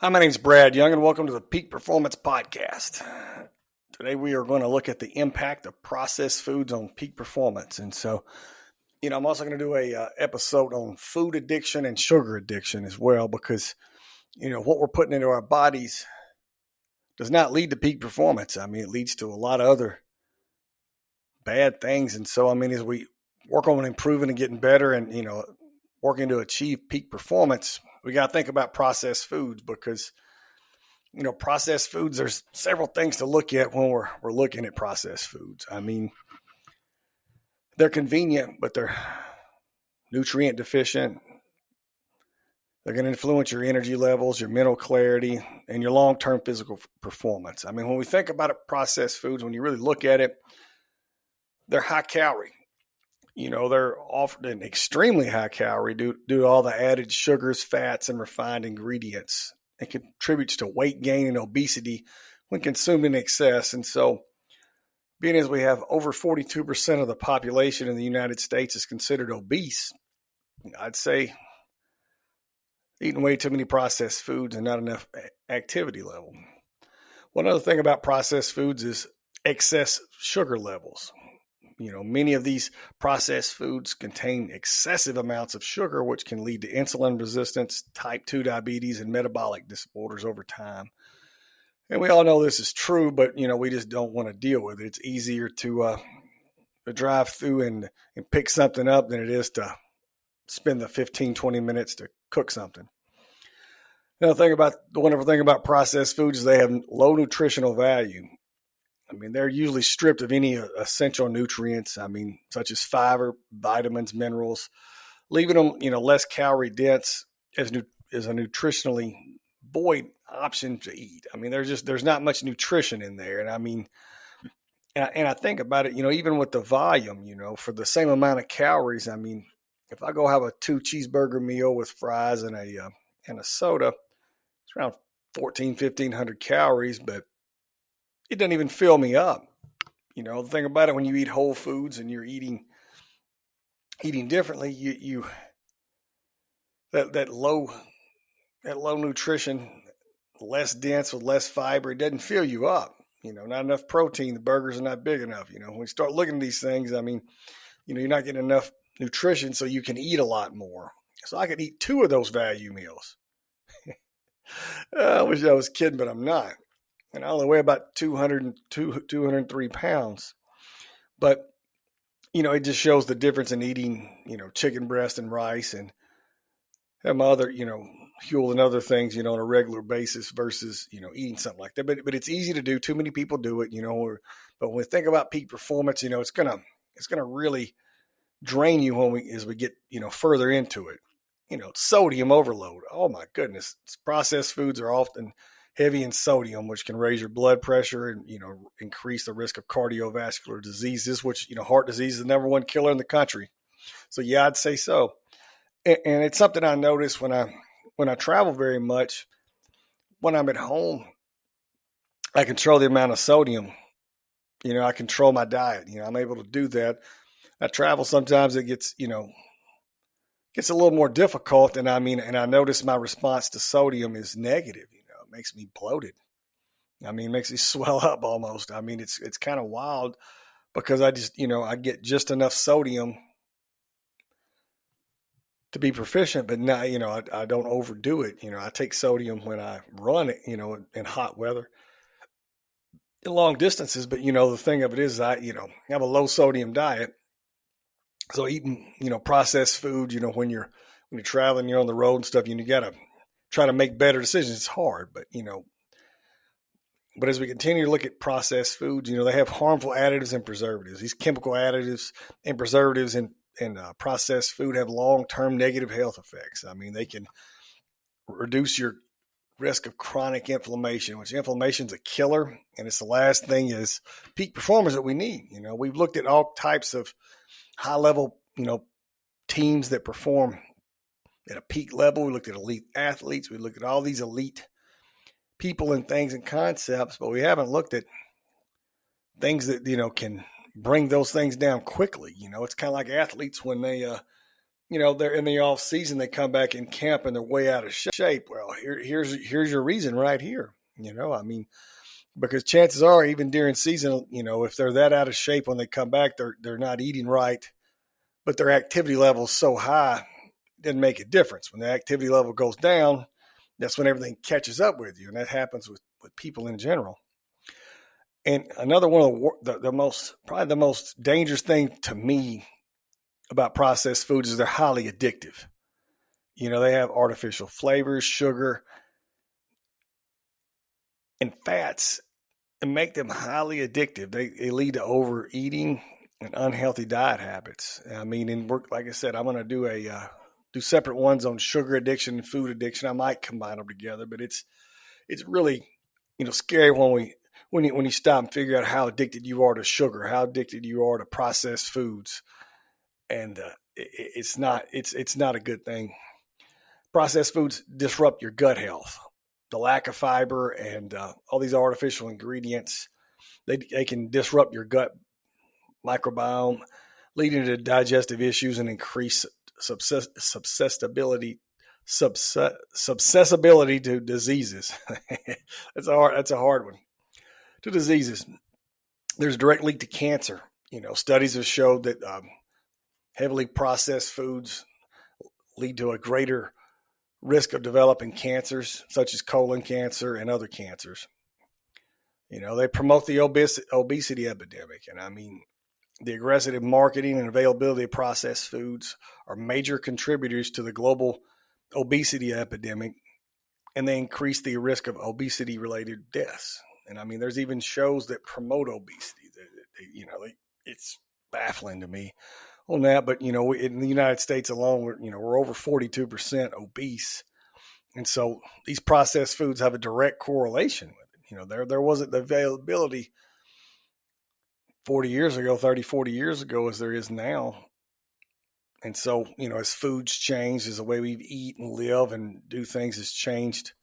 Hi, my name's Brad Young, and welcome to the Peak Performance Podcast. Today, we are going to look at the impact of processed foods on peak performance. And so, I'm also going to do a episode on food addiction and sugar addiction as well, because, what we're putting into our bodies does not lead to peak performance. It leads to a lot of other bad things. And so, as we work on improving and getting better and, working to achieve peak performance, we got to think about processed foods because processed foods, there's several things to look at when we're looking at processed foods. They're convenient, but they're nutrient deficient. They're going to influence your energy levels, your mental clarity, and your long-term physical performance. When we think about it, processed foods, when you really look at it, they're high calorie. They're often extremely high calorie due to all the added sugars, fats, and refined ingredients. It contributes to weight gain and obesity when consumed in excess. And so, being as we have over 42% of the population in the United States is considered obese, I'd say eating way too many processed foods and not enough activity level. One other thing about processed foods is excess sugar levels. Many of these processed foods contain excessive amounts of sugar, which can lead to insulin resistance, type 2 diabetes, and metabolic disorders over time. And we all know this is true, but, we just don't want to deal with it. It's easier to drive through and pick something up than it is to spend the 15, 20 minutes to cook something. The wonderful thing about processed foods is they have low nutritional value. They're usually stripped of any essential nutrients, such as fiber, vitamins, minerals, leaving them, less calorie dense as a nutritionally void option to eat. There's not much nutrition in there. And I think about it, even with the volume, for the same amount of calories, if I go have a 2 cheeseburger meal with fries and a soda, it's around 1,500 calories, but it doesn't even fill me up. The thing about it, when you eat whole foods and you're eating differently, you that low nutrition, less dense with less fiber, it doesn't fill you up. Not enough protein. The burgers are not big enough. When you start looking at these things, you're not getting enough nutrition, so you can eat a lot more. So I could eat 2 of those value meals. I wish I was kidding, but I'm not. And I only weigh about 203 pounds. But, it just shows the difference in eating, chicken breast and rice and have my other, fuel and other things, on a regular basis versus, eating something like that. But it's easy to do. Too many people do it, but when we think about peak performance, it's going to really drain you as we get, further into it. Sodium overload. Oh my goodness. Processed foods are often heavy in sodium, which can raise your blood pressure and, increase the risk of cardiovascular diseases, which, heart disease is the number 1 killer in the country. So yeah, I'd say so. And it's something I notice when I travel very much. When I'm at home, I control the amount of sodium. I control my diet. I'm able to do that. I travel, sometimes it gets a little more difficult. And and I notice my response to sodium is negative. It makes me bloated. It makes me swell up almost. It's kind of wild because I just, I get just enough sodium to be proficient, but not, I don't overdo it. I take sodium when I run it, in hot weather, in long distances. But, the thing of it is, I have a low sodium diet. So eating, processed food, when you're traveling, you're on the road and stuff, you got to try to make better decisions. It's hard, but, but as we continue to look at processed foods, they have harmful additives and preservatives. These chemical additives and preservatives in processed food have long-term negative health effects. They can reduce your risk of chronic inflammation, which inflammation is a killer. And it's the last thing is peak performance that we need. We've looked at all types of high-level, teams that perform at a peak level. We looked at elite athletes. We looked at all these elite people and things and concepts, but we haven't looked at things that, can bring those things down quickly. It's kind of like athletes when they they're in the off season, they come back in camp and they're way out of shape. Well, here's your reason right here. Because chances are, even during season, if they're that out of shape when they come back, they're not eating right, but their activity level is so high, it doesn't make a difference. When the activity level goes down, that's when everything catches up with you, and that happens with people in general. And another one of probably the most dangerous thing to me about processed foods is they're highly addictive. They have artificial flavors, sugar, and fats, and make them highly addictive. They lead to overeating and unhealthy diet habits. And like I said, I'm going to do separate ones on sugar addiction and food addiction. I might combine them together, but it's really scary when you stop and figure out how addicted you are to sugar, how addicted you are to processed foods, and it's not a good thing. Processed foods disrupt your gut health. The lack of fiber and all these artificial ingredients, they can disrupt your gut microbiome, leading to digestive issues and increase susceptibility to diseases. That's a hard one. To diseases. There's a direct link to cancer. Studies have showed that heavily processed foods lead to a greater risk of developing cancers such as colon cancer and other cancers. They promote the obesity epidemic. And the aggressive marketing and availability of processed foods are major contributors to the global obesity epidemic, and they increase the risk of obesity-related deaths. And there's even shows that promote obesity. It's baffling to me on that. But in the United States alone, we're over 42% obese, and so these processed foods have a direct correlation with it. There wasn't the availability 40 years ago as there is now. And so, as foods change, as the way we eat and live and do things has changed,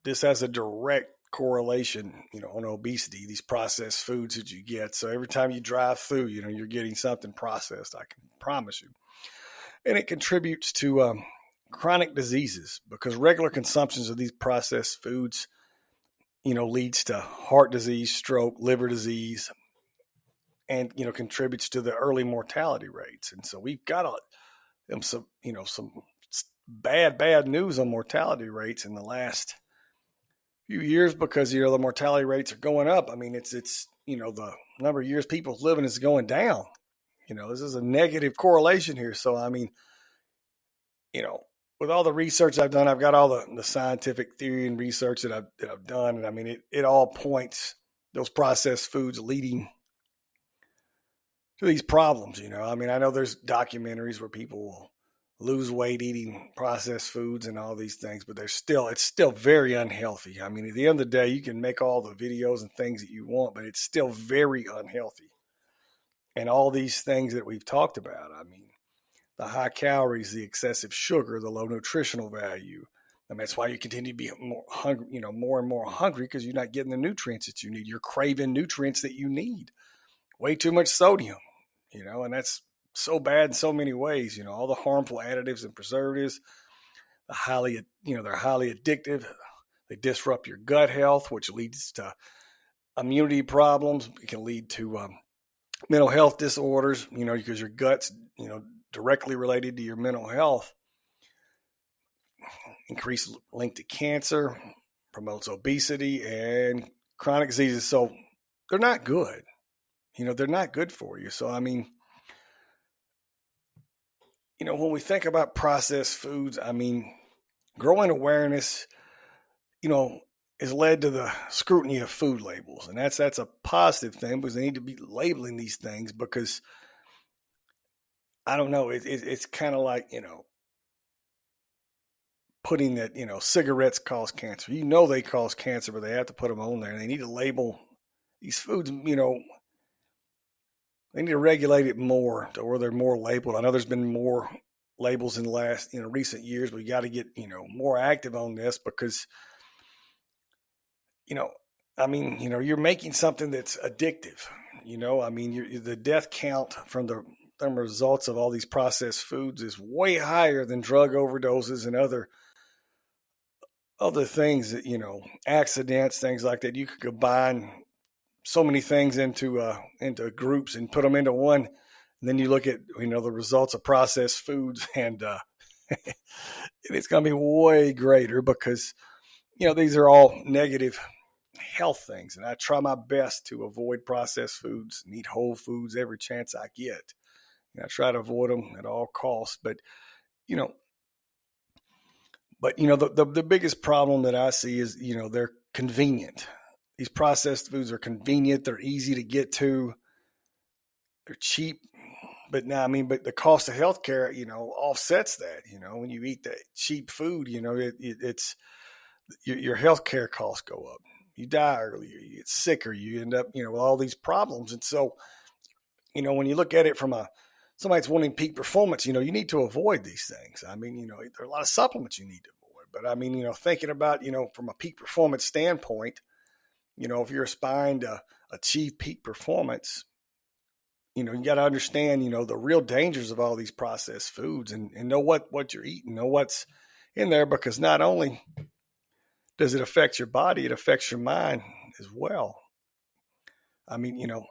this has a direct correlation, on obesity, these processed foods that you get. So every time you drive through, you're getting something processed, I can promise you. And it contributes to chronic diseases because regular consumptions of these processed foods, leads to heart disease, stroke, liver disease, and contributes to the early mortality rates. And so we've got some bad news on mortality rates in the last few years because the mortality rates are going up. It's the number of years people living is going down. This is a negative correlation here. So with all the research I've done, I've got all the scientific theory and research that I've done, and it all points those processed foods leading to these problems. I know there's documentaries where people will lose weight eating processed foods and all these things, but it's still very unhealthy. At the end of the day, you can make all the videos and things that you want, but it's still very unhealthy. And all these things that we've talked about, the high calories, the excessive sugar, the low nutritional value. That's why you continue to be more hungry, more and more hungry because you're not getting the nutrients that you need. You're craving nutrients that you need. Way too much sodium, and that's so bad in so many ways. All the harmful additives and preservatives, they're highly addictive. They disrupt your gut health, which leads to immunity problems. It can lead to mental health disorders, because your gut's, directly related to your mental health. Increased link to cancer, promotes obesity and chronic diseases. So they're not good. They're not good for you. So, when we think about processed foods, growing awareness, has led to the scrutiny of food labels. And that's a positive thing because they need to be labeling these things because, I don't know, it's kind of like, putting that, cigarettes cause cancer. They cause cancer, but they have to put them on there. And they need to label these foods, they need to regulate it more to where they're more labeled. I know there's been more labels in the last, recent years, but we got to get, more active on this because, you're making something that's addictive. The death count from the long-term results of all these processed foods is way higher than drug overdoses and other things that, accidents, things like that. You could combine so many things into groups and put them into one. And then you look at, the results of processed foods and it's going to be way greater because, these are all negative health things. And I try my best to avoid processed foods and eat whole foods every chance I get. I try to avoid them at all costs, but the biggest problem that I see is, they're convenient. These processed foods are convenient. They're easy to get to. They're cheap. But but the cost of healthcare, offsets that. When you eat that cheap food, it's your healthcare costs go up. You die earlier, you get sicker, you end up, with all these problems. And so, when you look at it from somebody that's wanting peak performance, you need to avoid these things. There are a lot of supplements you need to avoid. But thinking about, from a peak performance standpoint, if you're aspiring to achieve peak performance, you got to understand, the real dangers of all these processed foods and know what you're eating, know what's in there, because not only does it affect your body, it affects your mind as well.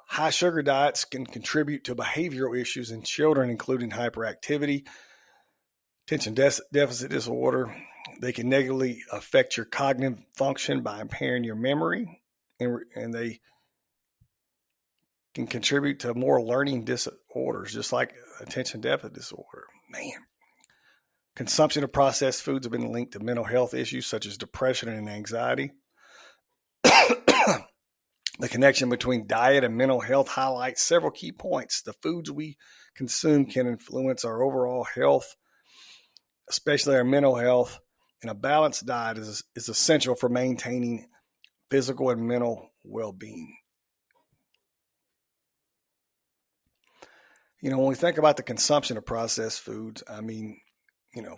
High sugar diets can contribute to behavioral issues in children, including hyperactivity, attention deficit disorder. They can negatively affect your cognitive function by impairing your memory, and they can contribute to more learning disorders, just like attention deficit disorder. Man, consumption of processed foods have been linked to mental health issues such as depression and anxiety. The connection between diet and mental health highlights several key points. The foods we consume can influence our overall health, especially our mental health, and a balanced diet is essential for maintaining physical and mental well-being. When we think about the consumption of processed foods, if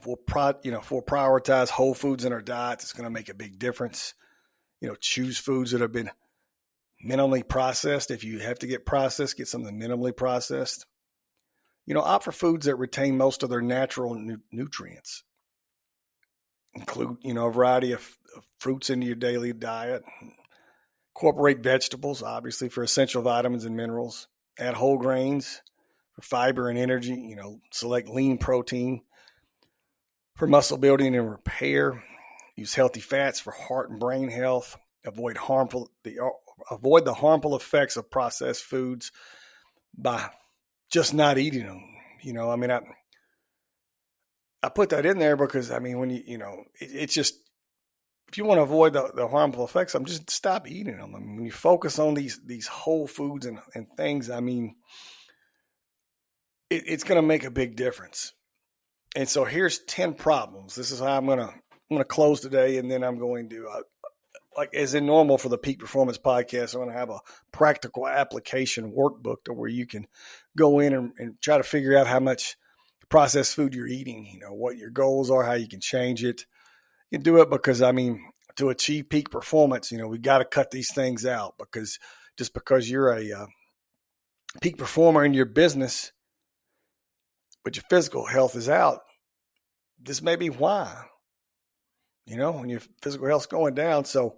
we'll prioritize whole foods in our diet, it's going to make a big difference. Choose foods that have been minimally processed. If you have to get processed, get something minimally processed. Opt for foods that retain most of their natural nutrients. Include, a variety of fruits into your daily diet. Incorporate vegetables, obviously, for essential vitamins and minerals. Add whole grains for fiber and energy. Select lean protein for muscle building and repair. Use healthy fats for heart and brain health. Avoid the harmful effects of processed foods by just not eating them. I put that in there because when it's just, if you want to avoid the harmful effects, just stop eating them. When you focus on these whole foods and things, it's going to make a big difference. And so here's 10 problems. This is how I'm going to close today, and then I'm going to like as in normal for the Peak Performance Podcast, I'm going to have a practical application workbook to where you can go in and try to figure out how much processed food you're eating, what your goals are, how you can change it. You do it because, to achieve peak performance, we got to cut these things out, because just because you're a peak performer in your business, but your physical health is out, this may be why. When your physical health's going down. So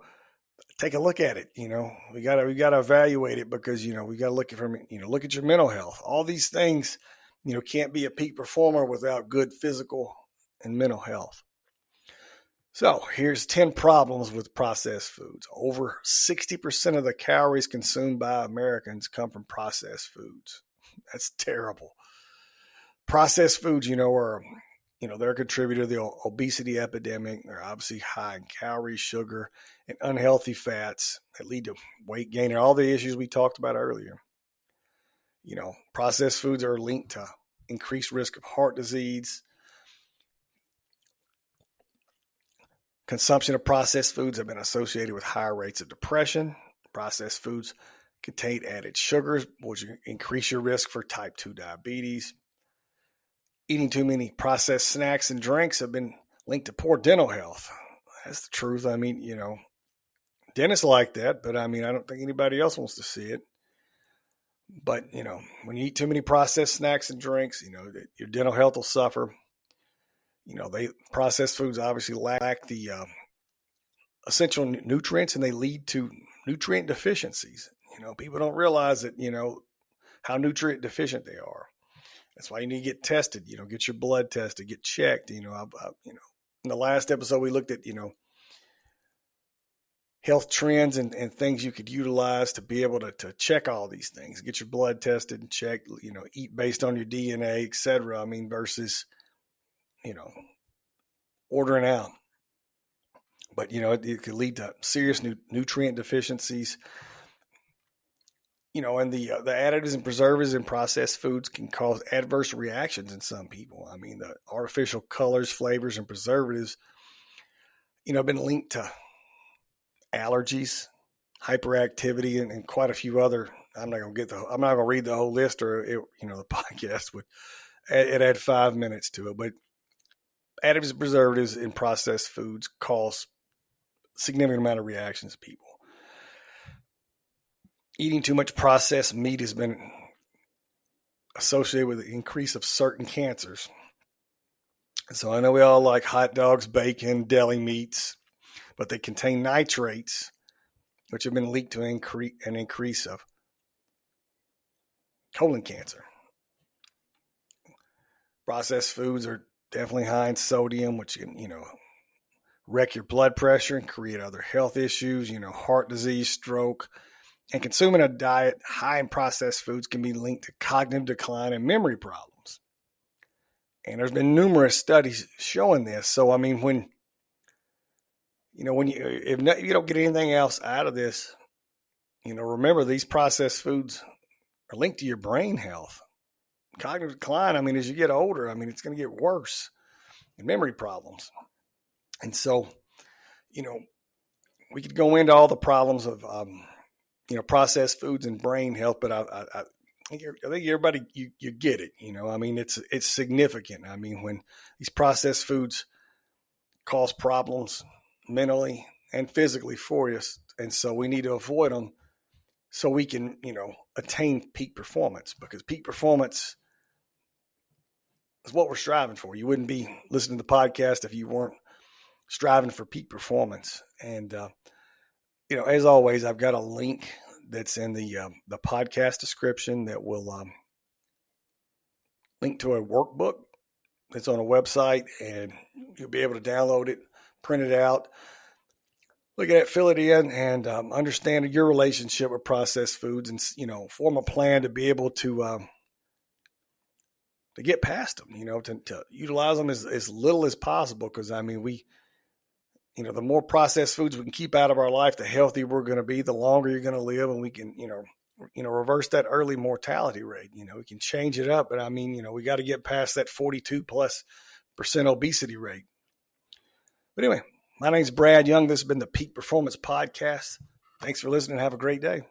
take a look at it. We gotta evaluate it, because, we gotta look at look at your mental health. All these things, can't be a peak performer without good physical and mental health. So here's 10 problems with processed foods. Over 60% of the calories consumed by Americans come from processed foods. That's terrible. Processed foods, are they're a contributor to the obesity epidemic. They're obviously high in calories, sugar, and unhealthy fats that lead to weight gain and all the issues we talked about earlier. Processed foods are linked to increased risk of heart disease. Consumption of processed foods have been associated with higher rates of depression. Processed foods contain added sugars, which increase your risk for type 2 diabetes. Eating too many processed snacks and drinks have been linked to poor dental health. That's the truth. Dentists like that, but I don't think anybody else wants to see it. But, when you eat too many processed snacks and drinks, your dental health will suffer. Processed foods obviously lack the essential nutrients, and they lead to nutrient deficiencies. People don't realize that, how nutrient deficient they are. That's why you need to get tested, get your blood tested, get checked. In the last episode, we looked at, health trends and things you could utilize to be able to check all these things, get your blood tested and checked, eat based on your DNA, et cetera. I mean, versus, ordering out. But, it could lead to serious nutrient deficiencies. And the additives and preservatives in processed foods can cause adverse reactions in some people. I mean, the artificial colors, flavors, and preservatives, have been linked to allergies, hyperactivity, and quite a few other. I'm not going to read the whole list, or the podcast would add 5 minutes to it. But additives and preservatives in processed foods cause significant amount of reactions to people. Eating too much processed meat has been associated with the increase of certain cancers. So I know we all like hot dogs, bacon, deli meats, but they contain nitrates, which have been linked to an increase of colon cancer. Processed foods are definitely high in sodium, which can, wreck your blood pressure and create other health issues, heart disease, stroke. And consuming a diet high in processed foods can be linked to cognitive decline and memory problems. And there's been numerous studies showing this. So, I mean, when you don't get anything else out of this, remember these processed foods are linked to your brain health. Cognitive decline, I mean, as you get older, I mean, it's going to get worse, and memory problems. And so, we could go into all the problems of, processed foods and brain health, but I think everybody, you get it. I mean, it's significant. I mean, when these processed foods cause problems mentally and physically for you, and so we need to avoid them so we can, attain peak performance, because peak performance is what we're striving for. You wouldn't be listening to the podcast if you weren't striving for peak performance. And, as always, I've got a link that's in the podcast description that will link to a workbook that's on a website, and you'll be able to download it, print it out, look at it, fill it in, and understand your relationship with processed foods, and form a plan to be able to get past them. To utilize them as little as possible, because I mean the more processed foods we can keep out of our life, the healthier we're going to be, the longer you're going to live, and we can reverse that early mortality rate. We can change it up, but I mean we got to get past that 42+% obesity rate. But anyway, my name's Brad Young. This has been the Peak Performance Podcast. Thanks for listening. Have a great day.